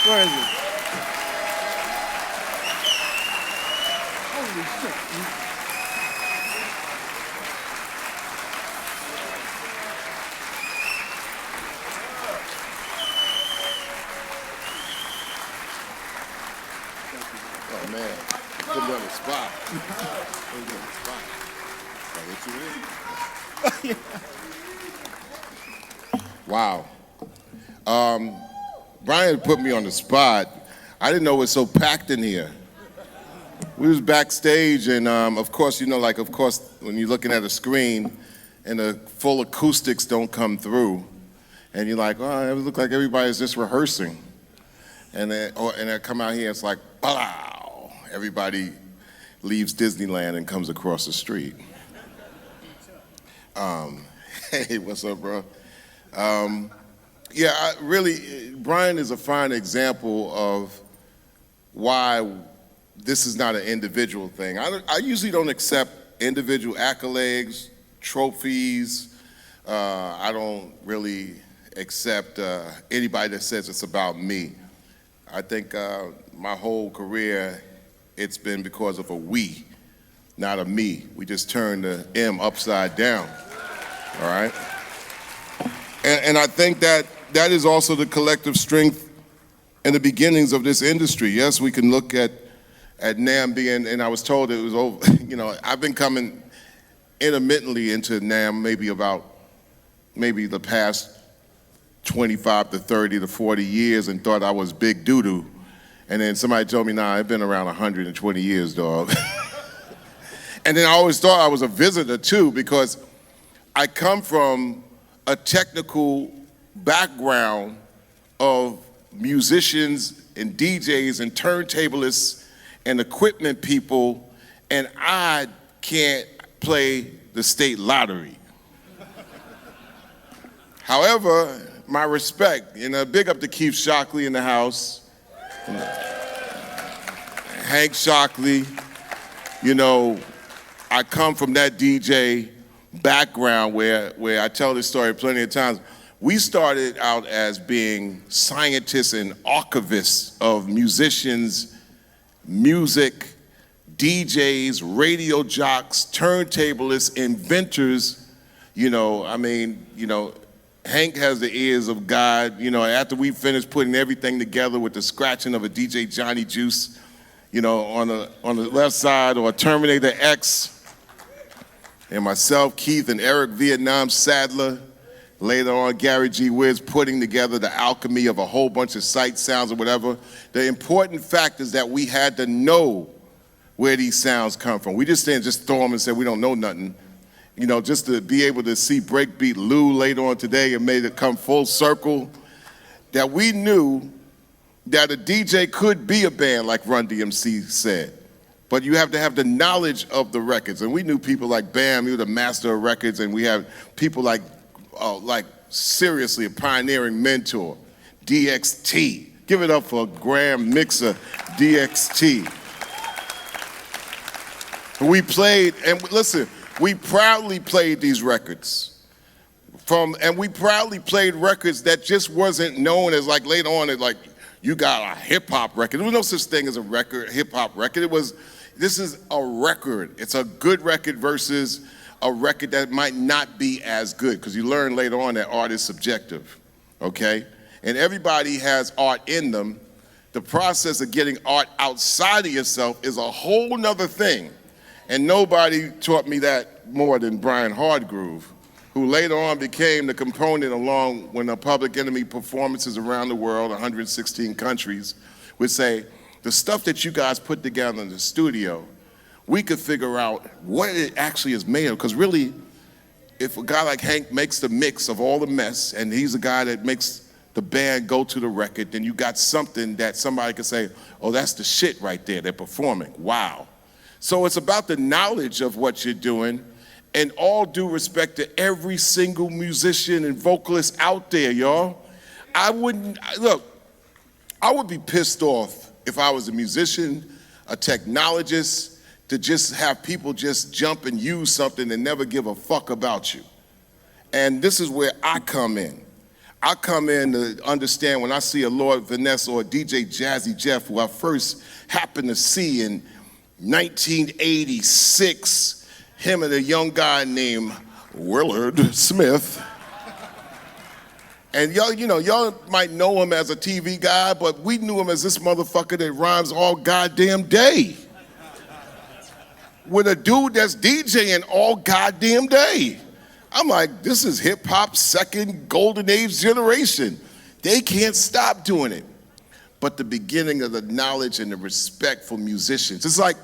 Where is it? Holy shit. Oh man, put me on the spot. Put me on the spot. Like, what you in? Wow. Brian put me on the spot. I didn't know it was so packed in here. We was backstage, and of course, when you're looking at a screen and the full acoustics don't come through, and you're like, oh, it looks like everybody's just rehearsing. And then I come out here, it's like, wow, everybody leaves Disneyland and comes across the street. Hey, what's up, bro? Brian is a fine example of why this is not an individual thing. I usually don't accept individual accolades, trophies. I don't really accept anybody that says it's about me. I think my whole career, it's been because of a we, not a me. We just turned the M upside down, all right? And I think that is also the collective strength and the beginnings of this industry. Yes, we can look at NAMM being, and I was told it was over, I've been coming intermittently into NAMM maybe the past 25 to 30 to 40 years and thought I was big doo-doo. And then somebody told me, nah, I've been around 120 years, dog. And then I always thought I was a visitor too, because I come from a technical background of musicians and DJs and turntablists and equipment people, and I can't play the state lottery. However, my respect, big up to Keith Shockley in the house, Hank Shockley, I come from that DJ background where I tell this story plenty of times. We started out as being scientists and archivists of musicians, music, DJs, radio jocks, turntablists, inventors. Hank has the ears of God. After we finished putting everything together with the scratching of a DJ Johnny Juice, on the left side, or a Terminator X, and myself, Keith, and Eric Vietnam Sadler. Later on, Gary G. Wiz putting together the alchemy of a whole bunch of sight sounds or whatever. The important fact is that we had to know where these sounds come from. We just didn't just throw them and say we don't know nothing. Just to be able to see Breakbeat Lou later on today and made it come full circle, that we knew that a DJ could be a band like Run DMC said. But you have to have the knowledge of the records. And we knew people like Bam, he was the master of records, and we have people like seriously a pioneering mentor, DXT. Give it up for Graham Mixer, DXT. We played, and listen, we proudly played these records. And we proudly played records that just wasn't known as, like, later on, you got a hip hop record. There was no such thing as a record, hip hop record. This is a record. It's a good record versus a record that might not be as good, because you learn later on that art is subjective, okay? And everybody has art in them. The process of getting art outside of yourself is a whole nother thing. And nobody taught me that more than Brian Hardgroove, who later on became the component along when the Public Enemy performances around the world, 116 countries, would say, the stuff that you guys put together in the studio, we could figure out what it actually is made of. Because really, if a guy like Hank makes the mix of all the mess, and he's the guy that makes the band go to the record, then you got something that somebody could say, oh, that's the shit right there, they're performing, wow. So it's about the knowledge of what you're doing, and all due respect to every single musician and vocalist out there, y'all. I would be pissed off if I was a musician, a technologist, to just have people just jump and use something and never give a fuck about you. And this is where I come in. I come in to understand when I see a Lord Vanessa or a DJ Jazzy Jeff, who I first happened to see in 1986, him and a young guy named Willard Smith. And y'all, y'all might know him as a TV guy, but we knew him as this motherfucker that rhymes all goddamn day. With a dude that's DJing all goddamn day. I'm like, this is hip hop's second golden age generation. They can't stop doing it. But the beginning of the knowledge and the respect for musicians. It's like,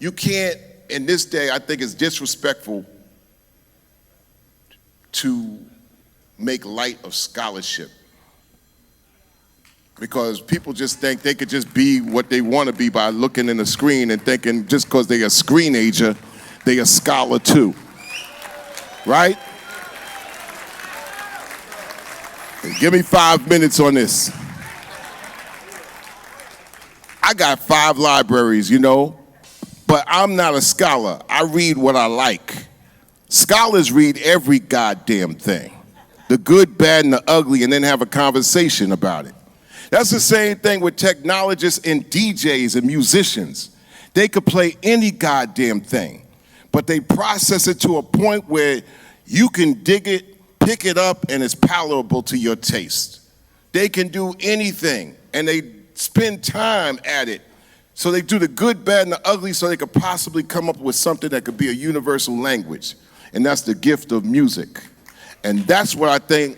you can't, in this day, I think it's disrespectful to make light of scholarship. Because people just think they could just be what they want to be by looking in the screen and thinking just because they're a screenager, they a scholar too. Right? And give me 5 minutes on this. I got 5 libraries, but I'm not a scholar. I read what I like. Scholars read every goddamn thing. The good, bad, and the ugly, and then have a conversation about it. That's the same thing with technologists and DJs and musicians. They could play any goddamn thing, but they process it to a point where you can dig it, pick it up, and it's palatable to your taste. They can do anything, and they spend time at it. So they do the good, bad, and the ugly so they could possibly come up with something that could be a universal language. And that's the gift of music. And that's what I think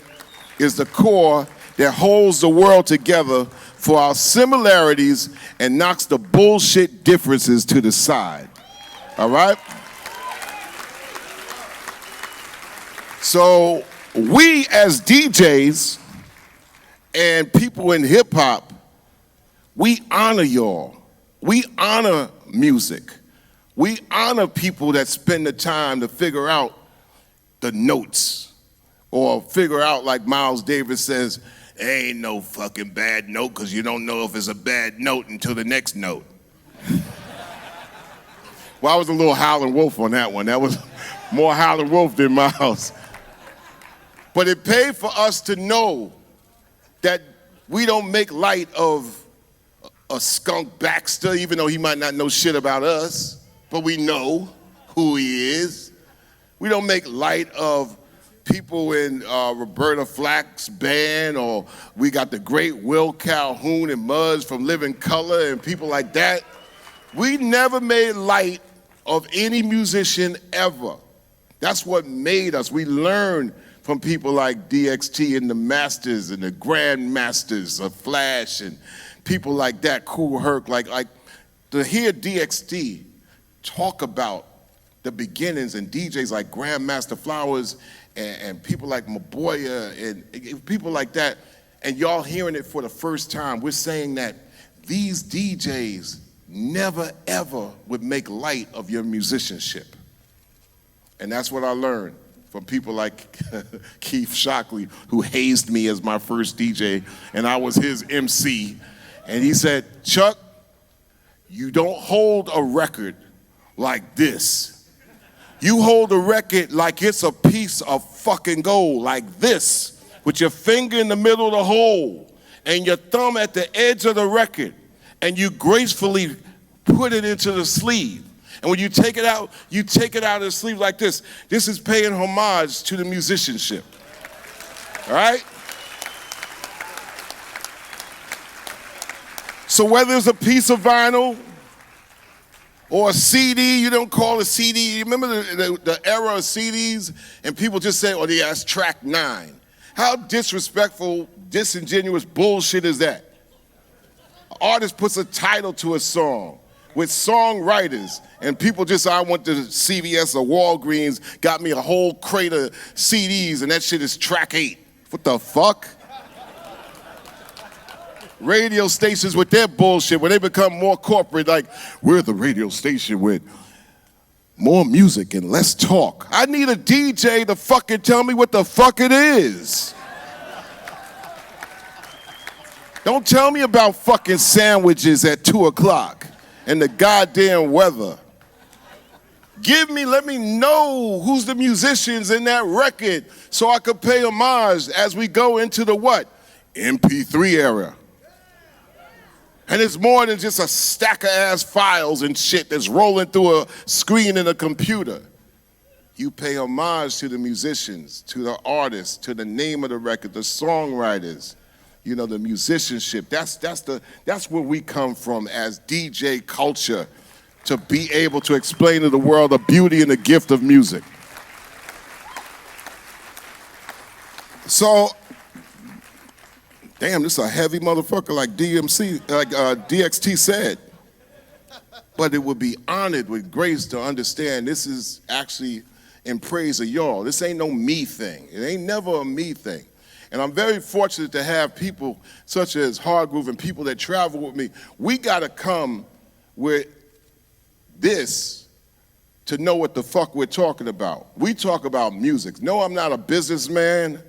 is the core that holds the world together for our similarities and knocks the bullshit differences to the side. All right? So we as DJs and people in hip hop, we honor y'all. We honor music. We honor people that spend the time to figure out the notes or figure out, like Miles Davis says, ain't no fucking bad note because you don't know if it's a bad note until the next note. Well, I was a little Howlin' Wolf on that one. That was more Howlin' Wolf than Miles. But it paid for us to know that we don't make light of a Skunk Baxter, even though he might not know shit about us, but we know who he is. We don't make light of people in Roberta Flack's band, or we got the great Will Calhoun and Muzz from Living Color and people like that. We never made light of any musician ever. That's what made us. We learned from people like DXT and the Masters and the Grand Masters of Flash and people like that, Kool Herc, like to hear DXT talk about the beginnings and DJs like Grandmaster Flowers and people like Maboya and people like that, and y'all hearing it for the first time, we're saying that these DJs never ever would make light of your musicianship. And that's what I learned from people like Keith Shockley, who hazed me as my first DJ, and I was his MC. And he said, Chuck, you don't hold a record like this. You hold a record like it's a piece of fucking gold, like this, with your finger in the middle of the hole and your thumb at the edge of the record, and you gracefully put it into the sleeve. And when you take it out of the sleeve like this. This is paying homage to the musicianship. All right? So whether it's a piece of vinyl or a CD, you don't call it CD. You remember the era of CDs? And people just say, oh yeah, that's track 9. How disrespectful, disingenuous bullshit is that? An artist puts a title to a song with songwriters, and people just, I went to CVS or Walgreens, got me a whole crate of CDs, and that shit is track 8. What the fuck? Radio stations with their bullshit, when they become more corporate, like, we're the radio station with more music and less talk. I need a DJ to fucking tell me what the fuck it is. Don't tell me about fucking sandwiches at 2 o'clock and the goddamn weather. Let me know who's the musicians in that record so I could pay homage as we go into the what? MP3 era. And it's more than just a stack of ass files and shit that's rolling through a screen in a computer. You pay homage to the musicians, to the artists, to the name of the record, the songwriters, you know, the musicianship. That's where we come from as DJ culture, to be able to explain to the world the beauty and the gift of music. So, damn, this is a heavy motherfucker like DXT said. But it would be honored with grace to understand this is actually in praise of y'all. This ain't no me thing. It ain't never a me thing. And I'm very fortunate to have people such as Hardgroove and people that travel with me. We gotta come with this to know what the fuck we're talking about. We talk about music. No, I'm not a businessman.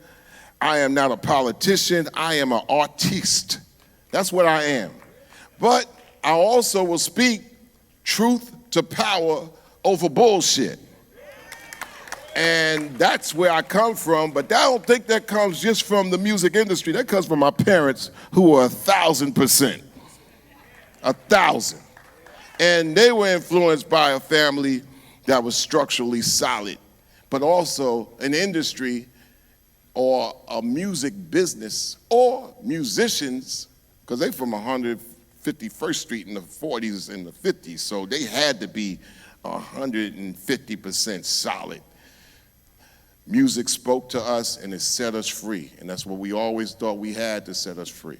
I am not a politician. I am an artiste. That's what I am. But I also will speak truth to power over bullshit. And that's where I come from, but I don't think that comes just from the music industry. That comes from my parents, who were 1,000%. 1,000. And they were influenced by a family that was structurally solid, but also an industry or a music business or musicians, because they from 151st Street in the 40s and the 50s, so they had to be 150% solid. Music spoke to us and it set us free, and that's what we always thought we had to set us free.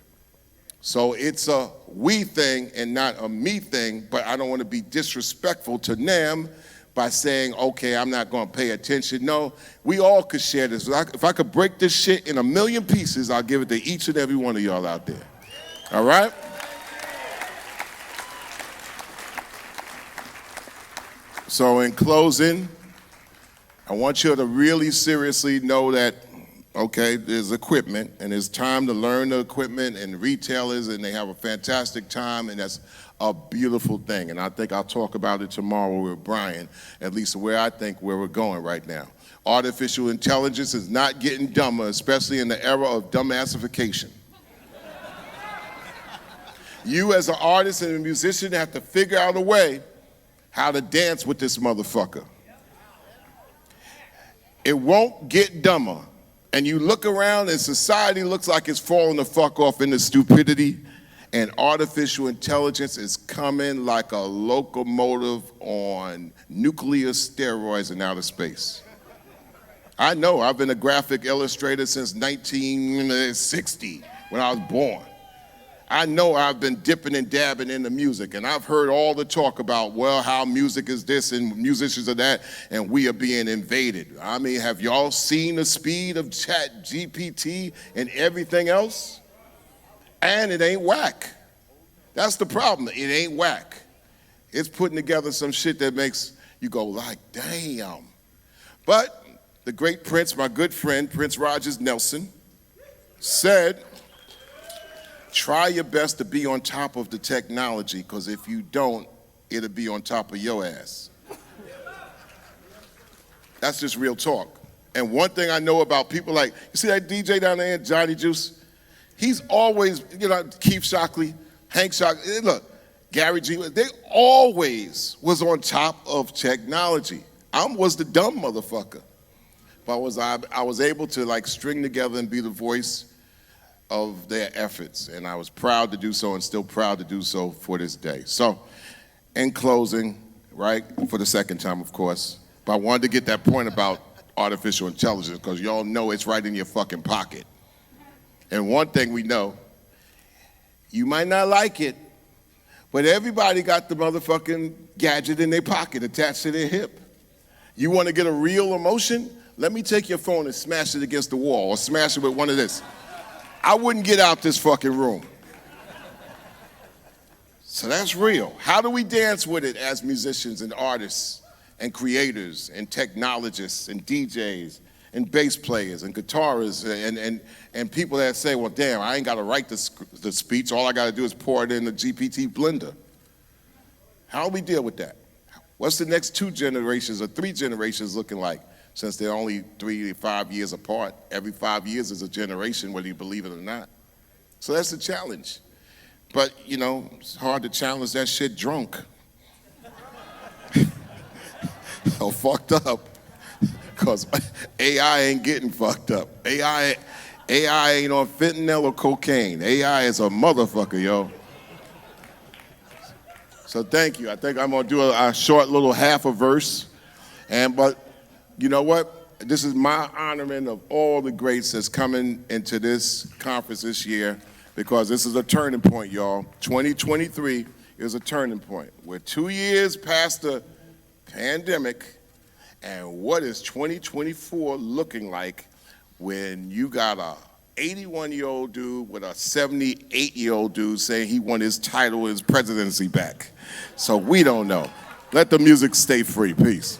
So it's a we thing and not a me thing, but I don't want to be disrespectful to NAMM by saying, okay, I'm not going to pay attention. No, we all could share this. If I could break this shit in 1,000,000 pieces, I'll give it to each and every one of y'all out there. All right? So in closing, I want you to really seriously know that, okay, there's equipment, and it's time to learn the equipment, and retailers, and they have a fantastic time, and that's a beautiful thing. And I think I'll talk about it tomorrow with Brian, at least where we're going right now. Artificial intelligence is not getting dumber, especially in the era of dumbassification. You as an artist and a musician have to figure out a way how to dance with this motherfucker. It won't get dumber. And you look around and society looks like it's falling the fuck off into stupidity, and artificial intelligence is coming like a locomotive on nuclear steroids in outer space. I know, I've been a graphic illustrator since 1960, when I was born. I know I've been dipping and dabbing into music, and I've heard all the talk about, well, how music is this and musicians are that, and we are being invaded. I mean, have y'all seen the speed of ChatGPT and everything else? And it ain't whack. That's the problem, it ain't whack. It's putting together some shit that makes you go like, damn. But the great Prince, my good friend, Prince Rogers Nelson, said, try your best to be on top of the technology, because if you don't, it'll be on top of your ass. That's just real talk. And one thing I know about people like, you see that DJ down there, Johnny Juice? He's always, you know, Keith Shockley, Hank Shockley, look, Gary G, they always was on top of technology. I was the dumb motherfucker. But I was able to like string together and be the voice of their efforts, and I was proud to do so and still proud to do so for this day. So, in closing, right, for the second time, of course, but I wanted to get that point about artificial intelligence, because y'all know it's right in your fucking pocket. And one thing we know, you might not like it, but everybody got the motherfucking gadget in their pocket attached to their hip. You want to get a real emotion? Let me take your phone and smash it against the wall, or smash it with one of this. I wouldn't get out this fucking room. So that's real. How do we dance with it as musicians and artists and creators and technologists and DJs and bass players and guitarists and people that say, well, damn, I ain't got to write the speech. All I got to do is pour it in the GPT blender. How do we deal with that? What's the next 2 generations or 3 generations looking like? Since they're only 3 to 5 years apart, every 5 years is a generation, whether you believe it or not. So that's the challenge. But, you know, it's hard to challenge that shit drunk. So fucked up. Because AI ain't getting fucked up. AI ain't on fentanyl or cocaine. AI is a motherfucker, yo. So thank you. I think I'm gonna do a short little half a verse. But you know what? This is my honoring of all the greats that's coming into this conference this year, because this is a turning point, y'all. 2023 is a turning point. We're 2 years past the pandemic, and what is 2024 looking like when you got a 81-year-old dude with a 78-year-old dude saying he won his title, his presidency back? So we don't know. Let the music stay free. Peace.